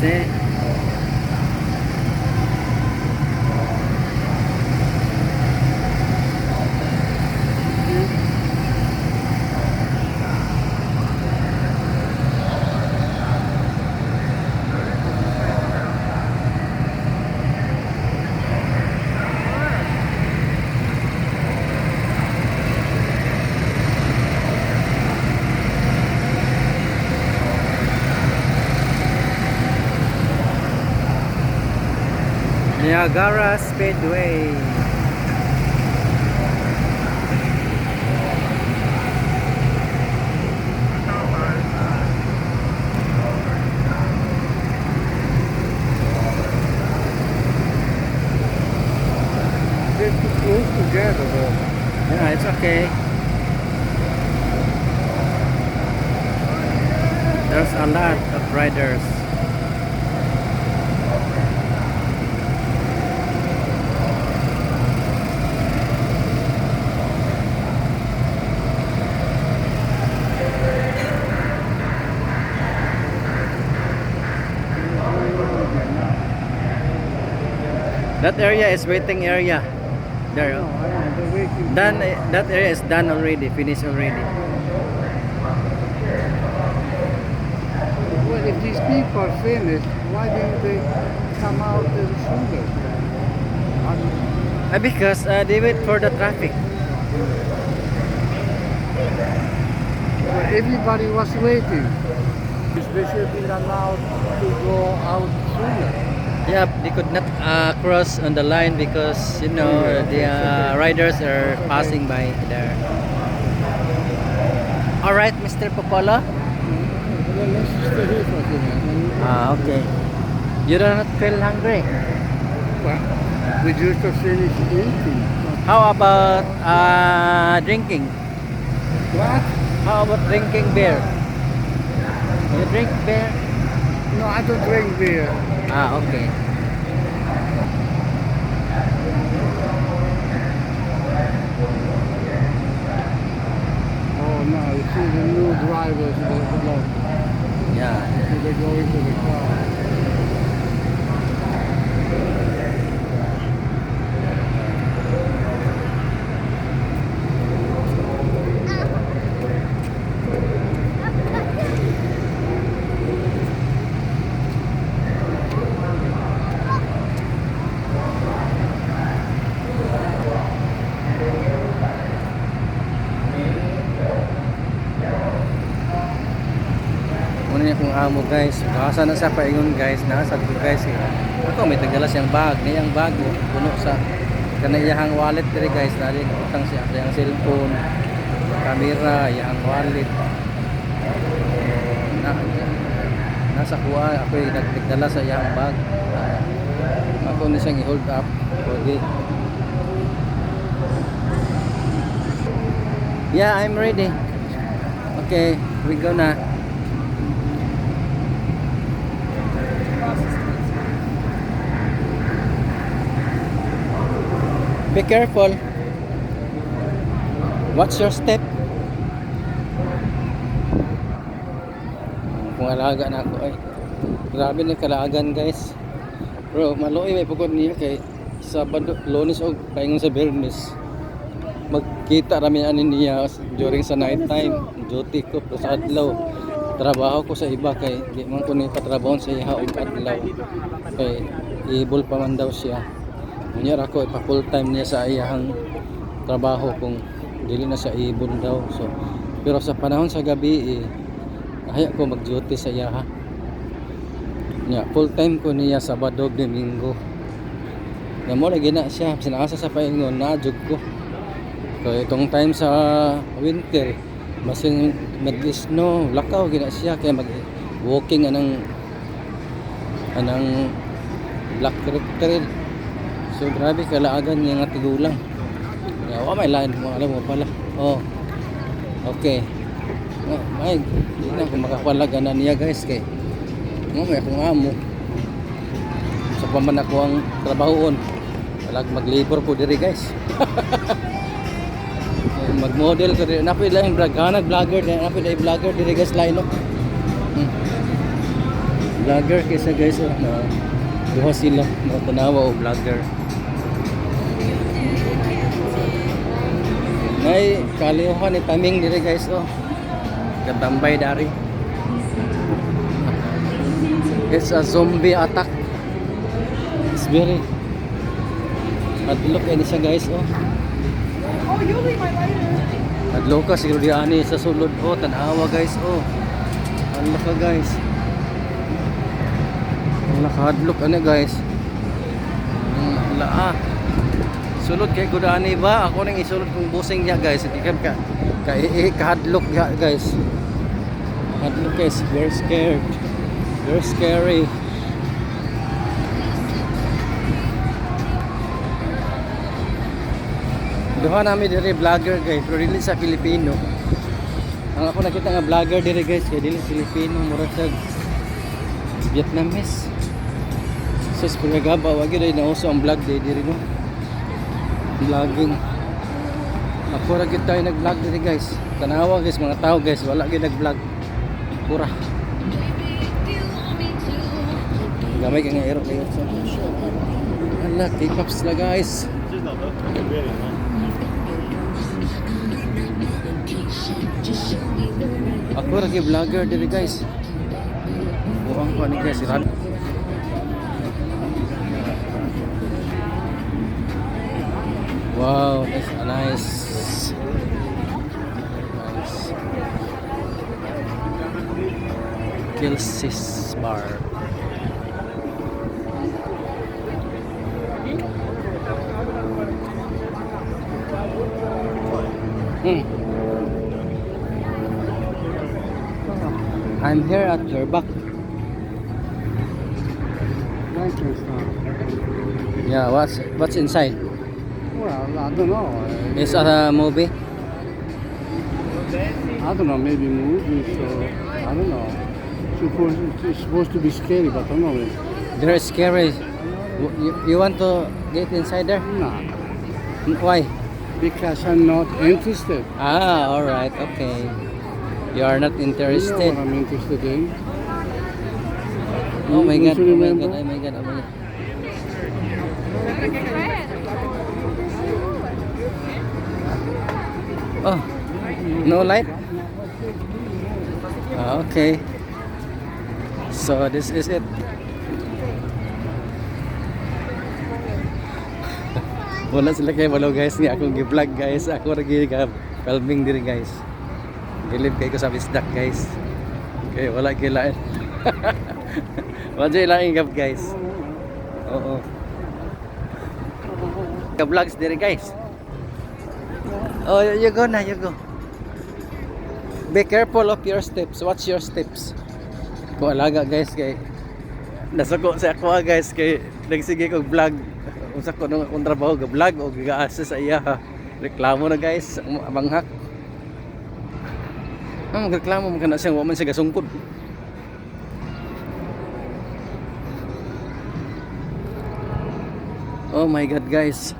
see? Niagara Speedway. They're too close together though. Yeah, it's okay. There's a lot of riders. That area is waiting area. There. No, I know, they're waiting. Done. That area is done already. Finished already. Well, if these people are finished, why didn't they come out sooner? Because they wait for the traffic. But everybody was waiting. They should be allowed to go out sooner. Yeah, they could not cross on the line because you know the riders are passing by there. All right, Mr. Popolo. Well, let's stay here for a few minutes. Okay. You do not feel hungry? Well, we just finished eating. How about drinking? What? How about drinking beer? You drink beer? No, I don't drink beer. Okay. Oh no, you see the new drivers, look. Yeah. See, they go into the car. Muna niya kung amo guys. Baka na sa paingon guys. Nasad ko guys. Ako may tagalas yung bag. Niyang bag puno sa kanayahang wallet diri guys. Dali utang siya sa yung cellphone, camera, yung wallet. Nasa kuha ako nagdala sa iyang bag. Ako na siyang i-hold up. Okay. Yeah, I'm ready. Okay, we go na. Be careful. Watch your step. Kung alaga na ako ay grabe na kalaagan guys. Bro, maluoy may pugod niya kay Sabado, Lunes o paingon sa Biyernes. Magkita rami ani niya during sa night time. Duty ko pero sa adlaw. Trabaho ko sa iba kay di man ko ni patrabaho sa iya og adlaw. Kay ibol pa man daw siya. Unya ako ipa full time niya sa iyang trabaho kung dili na sa ibon daw. So pero sa panahon sa gabi kaya ko mag-duty sa iya ha. Nya full time ko niya Sabado, Domingo. Namo lagi na siya sinasa sa paingon na jud ko. So itong time sa winter masin mag-snow, lakaw gina siya kaya mag-walking anang Black Creek Trail. So grabe kalaagan niya nga tigulang. Yawa may line mo alam mo pala. Oh. Okay. May di na ko makapalaga na niya guys kay may akong amo. Sa paman ako ang trabahoon. Walag mag-labor ko diri guys. Mag-model ko diri. Napay lang vlogger, napay lang vlogger diri guys line no. Vlogger kaysa guys na duha sila mga tanawa o vlogger. May kalihuhan ni Taming dire guys katambay dari. It's a zombie attack. It's very adlok ini siya guys Oh, you leave my lighter. adlok ka siguro di ani sa sulod tanawa guys ano ka guys. Nakahadlok ano guys. Laa. Sulod kay kudani ba? Ako nang isulod kung busing niya guys. Hindi ka kahadlok ya guys. Hadlok guys. Very scared. Very scary. Duha namin diri vlogger guys. Pero dili sa Pilipino. Ang ako nakita nga vlogger diri guys. Kaya dili Pilipino. Murag sa Vietnamese. Sus pagkagaba. Wag yun ay nauso ang vlog diri no. Vlogging. Ako ra gid tayo nag-vlog diri guys. Tanawa guys mga tao guys. Wala gid nag-vlog. Pura. Gamay ka nga ero layo sa. Hala, K-pops la guys. Ako ra gid vlogger diri guys. Buang ko ni guys Ran. Wow, that's a nice. Kilsis bar. I'm here at your back. Nice and stuff. Yeah, what's inside? Well, I don't know. It's a movie. I don't know, maybe movies or I don't know. It's supposed to be scary, but I don't know. They're scary. You want to get inside there? Nah, Why? because I'm not interested. Ah, all right, okay. You are not You know interested. what I'm interested in. Oh my You god, should oh my remember. god, oh my god, oh my god. Oh, no light? Ah, okay. So this is it. Wala sila kayo malo guys nga akong gi-vlog guys. Ako ra filming diri guys. Gilip kay ko sa bisdak guys. Okay, wala gilain. Wala ilain gab guys. Oo. Ka-vlogs diri guys. Oh, you go na, you go. Be careful of your steps. Watch your steps. Kung alaga guys kay nasako sa ako guys kay nagsige kog vlog. Usa ko nung akong trabaho ga vlog o ga-assist sa iya ha. Reklamo na guys, manghak. Magreklamo man kana siya wa man siya gasungkod. Oh my god guys.